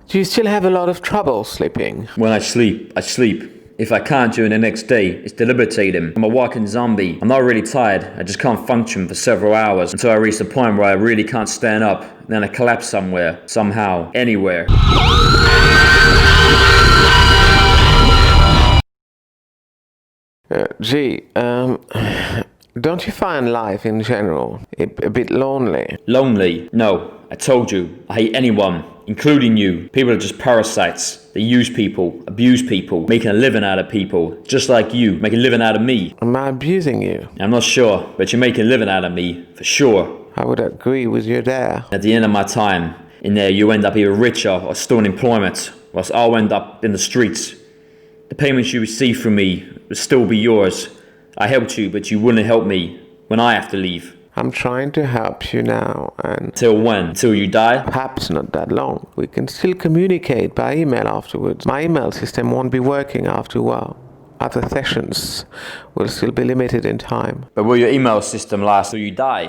Do you still have a lot of trouble sleeping? When I sleep, I sleep. If I can't during the next day, it's debilitating. I'm a walking zombie. I'm not really tired. I just can't function for several hours until I reach the point where I really can't stand up. Then I collapse somewhere, somehow, anywhere. Don't you find life in general a bit lonely? Lonely? No. I told you. I hate anyone, including you. People are just parasites. They use people, abuse people, making a living out of people. Just like you, making a living out of me. Am I abusing you? I'm not sure, but you're making a living out of me, for sure. I would agree with you there. At the end of my time, in there you end up either richer or still in employment, whilst I'll end up in the streets. The payments you receive from me will still be yours. I helped you, but you wouldn't help me when I have to leave. I'm trying to help you now, and... Till when? Till you die? Perhaps not that long. We can still communicate by email afterwards. My email system won't be working after a while. Other sessions will still be limited in time. But will your email system last till you die?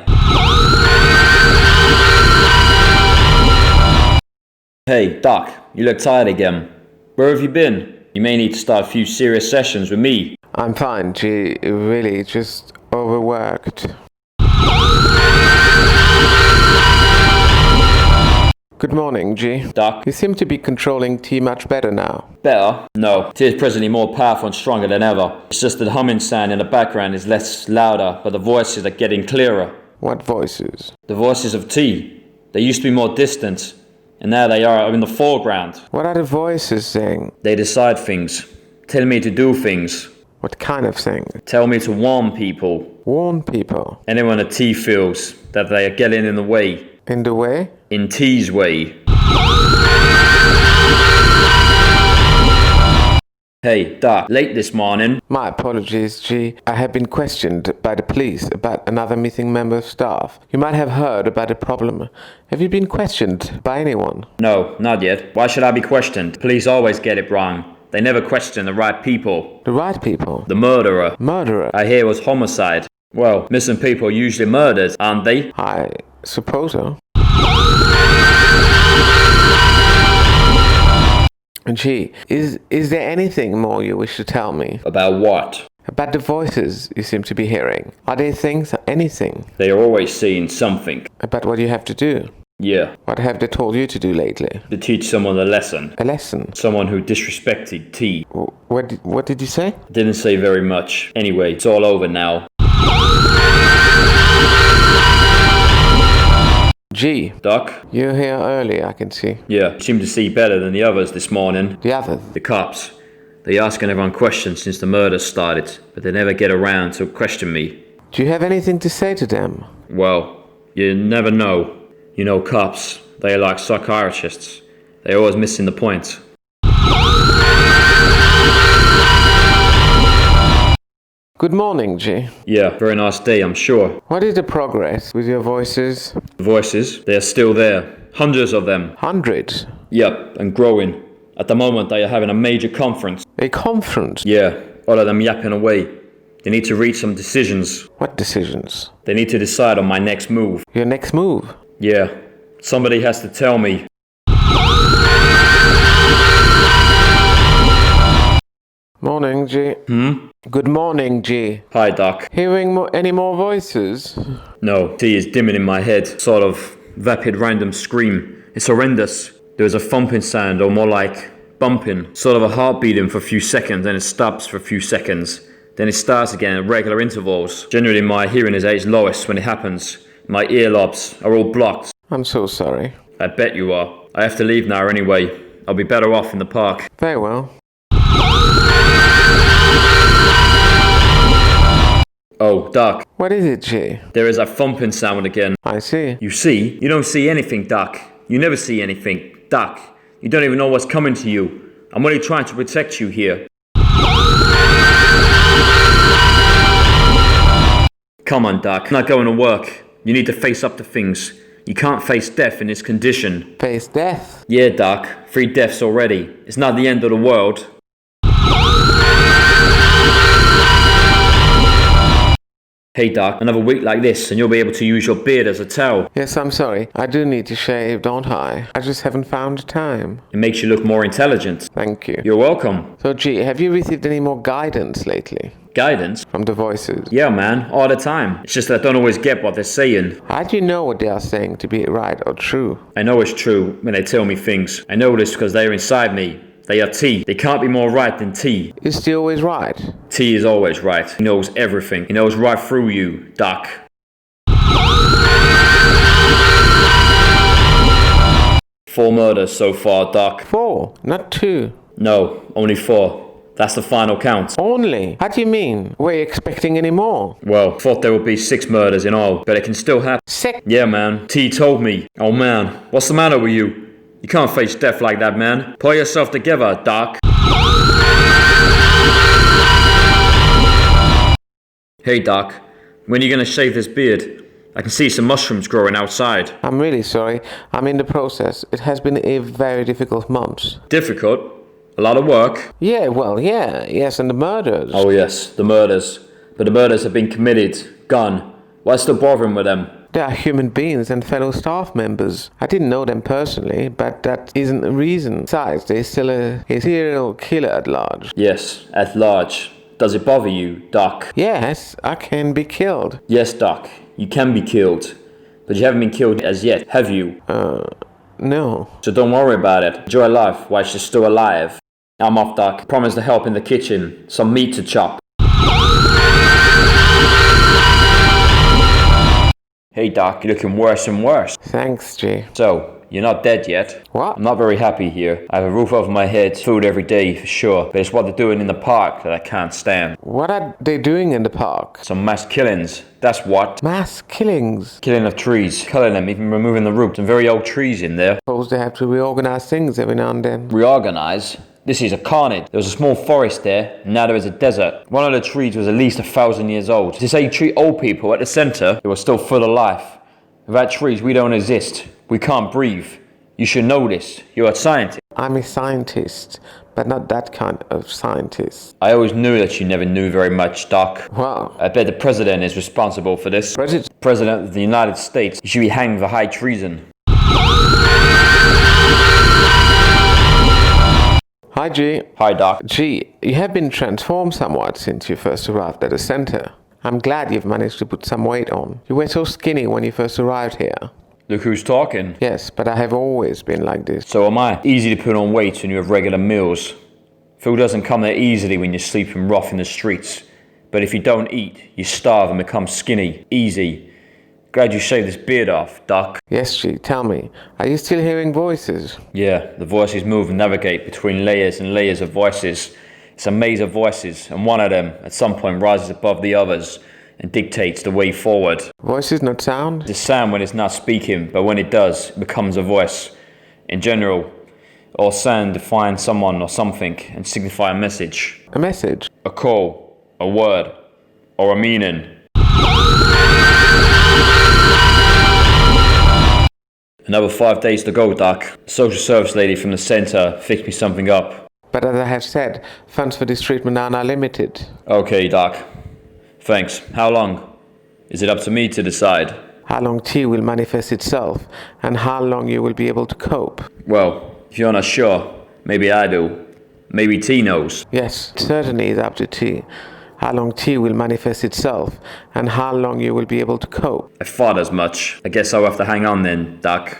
Hey, Doc, you look tired again. Where have you been? You may need to start a few serious sessions with me. I'm fine, G. Really, just overworked. Good morning, G. Doc? You seem to be controlling T much better now. Better? No. T is presently more powerful and stronger than ever. It's just that the humming sound in the background is less louder, but the voices are getting clearer. What voices? The voices of T. They used to be more distant, and now they are in the foreground. What are the voices saying? They decide things. Tell me to do things. What kind of thing? Tell me to warn people. Warn people? Anyone at T feels that they are getting in the way. In the way? In T's way. Hey, Doc, late this morning. My apologies, G. I have been questioned by the police about another missing member of staff. You might have heard about the problem. Have you been questioned by anyone? No, not yet. Why should I be questioned? Police always get it wrong. They never question the right people. The right people? The murderer. Murderer? I hear it was homicide. Well, missing people are usually murders, aren't they? I suppose so. Gee, is there anything more you wish to tell me? About what? About the voices you seem to be hearing. Are they things or anything? They are always saying something. About what you have to do? Yeah. What have they told you to do lately? To teach someone a lesson. A lesson? Someone who disrespected T. What did you say? Didn't say very much. Anyway, it's all over now. G. Doc? You're here early, I can see. Yeah, you seem to see better than the others this morning. The others? The cops. They asking everyone questions since the murder started, but they never get around to question me. Do you have anything to say to them? Well, you never know. You know, cops, they are like psychiatrists. They're always missing the point. Good morning, G. Yeah, very nice day, I'm sure. What is the progress with your voices? The voices, they are still there. Hundreds of them. Hundreds? Yep, and growing. At the moment, they are having a major conference. A conference? Yeah, all of them yapping away. They need to reach some decisions. What decisions? They need to decide on my next move. Your next move? Yeah, somebody has to tell me. Morning, G. Good morning, G. Hi, Doc. Hearing any more voices? No, T is dimming in my head. Sort of vapid random scream. It's horrendous. There is a thumping sound, or more like bumping. Sort of a heart beating for a few seconds, then it stops for a few seconds. Then it starts again at regular intervals. Generally, my hearing is at its lowest when it happens. My earlobes are all blocked. I'm so sorry. I bet you are. I have to leave now anyway. I'll be better off in the park. Very well. Oh, Doc. What is it, G? There is a thumping sound again. I see. You see? You don't see anything, Doc. You never see anything. Doc, you don't even know what's coming to you. I'm only trying to protect you here. Come on, Doc. I'm not going to work. You need to face up to things. You can't face death in this condition. Face death? Yeah, Doc. 3 deaths already. It's not the end of the world. Hey Doc, another week like this and you'll be able to use your beard as a towel. Yes, I'm sorry. I do need to shave, don't I? I just haven't found the time. It makes you look more intelligent. Thank you. You're welcome. So, G, have you received any more guidance lately? Guidance? From the voices? Yeah, man, all the time. It's just that I don't always get what they're saying. How do you know what they are saying to be right or true? I know it's true when they tell me things. I know this because they're inside me. They are T. They can't be more right than T. Is T always right? T is always right. He knows everything. He knows right through you, Doc. 4 murders so far, Doc. 4, not 2. No, only 4. That's the final count. Only? How do you mean? Were you expecting any more? Well, thought there would be 6 murders in all, but it can still happen. 6? Yeah, man. T told me. Oh, man. What's the matter with you? You can't face death like that, man. Pull yourself together, Doc. Hey, Doc. When are you gonna shave this beard? I can see some mushrooms growing outside. I'm really sorry. I'm in the process. It has been a very difficult month. Difficult? A lot of work? Yeah, well, yeah. Yes, and the murders. Oh, yes, the murders. But the murders have been committed. Gone. Why still bothering with them? They are human beings and fellow staff members. I didn't know them personally, but that isn't a reason. Besides, they're still a serial killer at large. Yes, at large. Does it bother you, Doc? Yes, I can be killed. Yes, Doc. You can be killed. But you haven't been killed as yet, have you? No. So don't worry about it. Enjoy life while she's still alive. I'm off, Doc. Promise to help in the kitchen. Some meat to chop. Hey, Doc, you're looking worse and worse. Thanks, G. So, you're not dead yet. What? I'm not very happy here. I have a roof over my head, food every day for sure, but it's what they're doing in the park that I can't stand. What are they doing in the park? Some mass killings, that's what. Mass killings. Killing of trees, culling them, even removing the roots. Some very old trees in there. Suppose they have to reorganize things every now and then. Reorganize? This is a carnage. There was a small forest there, and now there is a desert. One of the trees was at least 1,000 years old. To say you treat old people at the center, who are still full of life. Without trees, we don't exist. We can't breathe. You should know this. You're a scientist. I'm a scientist, but not that kind of scientist. I always knew that you never knew very much, Doc. Wow. I bet the president is responsible for this. President of the United States. He should be hanged for high treason. Hi, G. Hi, Doc. G, you have been transformed somewhat since you first arrived at the center. I'm glad you've managed to put some weight on. You were so skinny when you first arrived here. Look who's talking. Yes, but I have always been like this. So am I. Easy to put on weight when you have regular meals. Food doesn't come that easily when you're sleeping rough in the streets. But if you don't eat, you starve and become skinny. Easy. Glad you shaved this beard off, Doc. Yes, G, tell me, are you still hearing voices? Yeah, the voices move and navigate between layers and layers of voices. It's a maze of voices, and one of them, at some point, rises above the others and dictates the way forward. Voices, not sound? It's a sound when it's not speaking, but when it does, it becomes a voice. In general, all sound defines someone or something and signify a message. A message? A call, a word, or a meaning. Another 5 days to go, Doc. The social service lady from the center fixed me something up. But as I have said, funds for this treatment are now limited. Okay, Doc. Thanks. How long? Is it up to me to decide? How long T will manifest itself, and how long you will be able to cope. Well, if you're not sure, maybe I do. Maybe T knows. Yes, it certainly is up to T. How long T will manifest itself, and how long you will be able to cope. I thought as much. I guess I'll have to hang on then, Doc.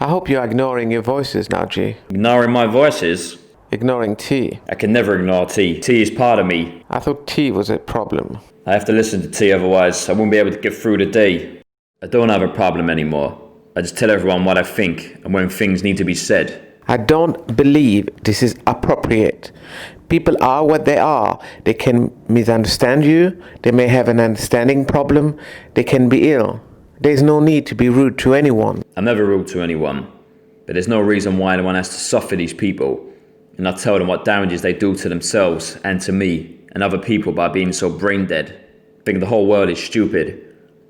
I hope you are ignoring your voices now, G. Ignoring my voices? Ignoring T. I can never ignore T. T is part of me. I thought T was a problem. I have to listen to T, otherwise I won't be able to get through the day. I don't have a problem anymore. I just tell everyone what I think and when things need to be said. I don't believe this is appropriate. People are what they are. They can misunderstand you. They may have an understanding problem. They can be ill. There's no need to be rude to anyone. I'm never rude to anyone. But there's no reason why anyone has to suffer these people and not tell them what damages they do to themselves and to me and other people by being so brain dead. I think the whole world is stupid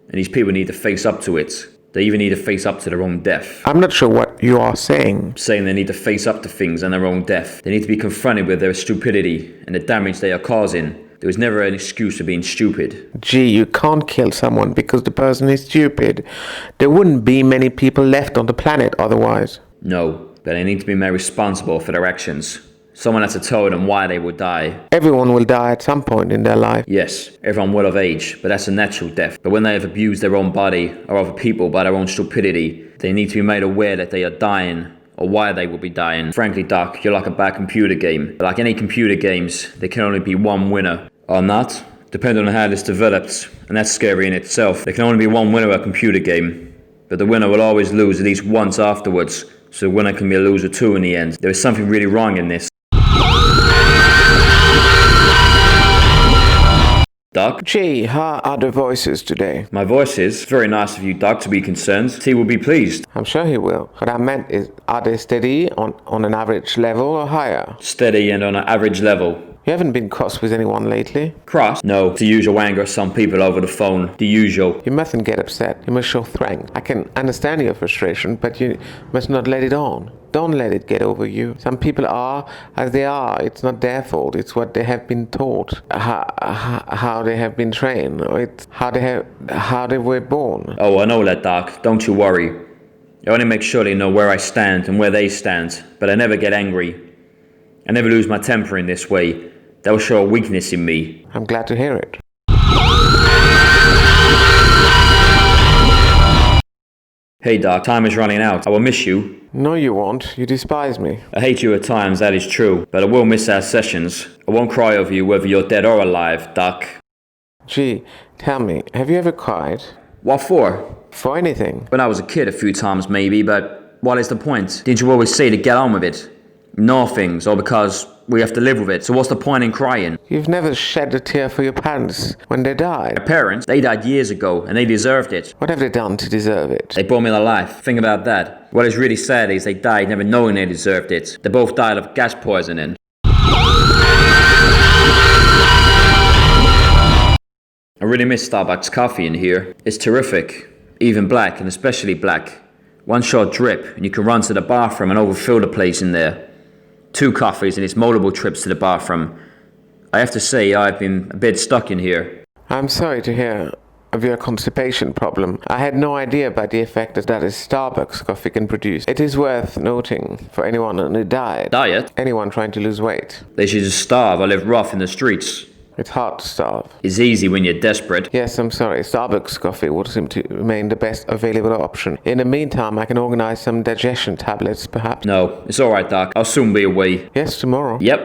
and these people need to face up to it. They even need to face up to their own death. I'm not sure what you are saying. Saying they need to face up to things and their own death. They need to be confronted with their stupidity and the damage they are causing. There was never an excuse for being stupid. Gee, you can't kill someone because the person is stupid. There wouldn't be many people left on the planet otherwise. No, but they need to be made responsible for their actions. Someone has to tell them why they would die. Everyone will die at some point in their life. Yes, everyone will of age, but that's a natural death. But when they have abused their own body or other people by their own stupidity, they need to be made aware that they are dying or why they will be dying. Frankly, Doc, you're like a bad computer game. But like any computer games, there can only be one winner. Or not, depending on how this develops, and that's scary in itself. There can only be one winner of a computer game, but the winner will always lose at least once afterwards, so the winner can be a loser too in the end. There is something really wrong in this. Doc? Gee, how are the voices today? My voice is very nice of you, Doc, to be concerned. T will be pleased. I'm sure he will. What I meant is, are they steady on an average level or higher? Steady and on an average level. You haven't been cross with anyone lately? Cross? No, the usual anger of some people over the phone. The usual. You mustn't get upset. You must show strength. I can understand your frustration, but you must not let it on. Don't let it get over you. Some people are as they are. It's not their fault. It's what they have been taught, how they have been trained, or it's how they were born. Oh, I know that, Doc. Don't you worry. I only make sure they know where I stand and where they stand, but I never get angry. I never lose my temper in this way. That will show a weakness in me. I'm glad to hear it. Hey Doc, time is running out. I will miss you. No, you won't. You despise me. I hate you at times, that is true, but I will miss our sessions. I won't cry over you whether you're dead or alive, Doc. Gee, tell me, have you ever cried? What for? For anything? When I was a kid a few times maybe, but what is the point? Didn't you always say to get on with it? Ignore things, or because we have to live with it, so what's the point in crying? You've never shed a tear for your parents when they died. My parents, they died years ago, and they deserved it. What have they done to deserve it? They brought me to life. Think about that. What is really sad is they died never knowing they deserved it. They both died of gas poisoning. I really miss Starbucks coffee in here. It's terrific. Even black, and especially black. One short drip, and you can run to the bathroom and overfill the place in there. 2 coffees and it's multiple trips to the bathroom. I have to say, I've been a bit stuck in here. I'm sorry to hear of your constipation problem. I had no idea about the effect that a Starbucks coffee can produce. It is worth noting for anyone on a diet. Diet? Anyone trying to lose weight. They should just starve or live rough in the streets. It's hard to starve. It's easy when you're desperate. Yes, I'm sorry. Starbucks coffee would seem to remain the best available option. In the meantime, I can organize some digestion tablets, perhaps. No, it's alright, Doc. I'll soon be away. Yes, tomorrow. Yep.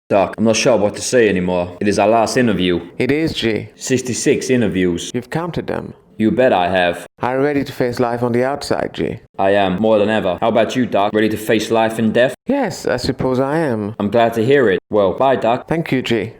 Doc, I'm not sure what to say anymore. It is our last interview. It is, G. 66 interviews. You've counted them. You bet I have. Are you ready to face life on the outside, G? I am, more than ever. How about you, Doc? Ready to face life and death? Yes, I suppose I am. I'm glad to hear it. Well, bye, Doc. Thank you, G.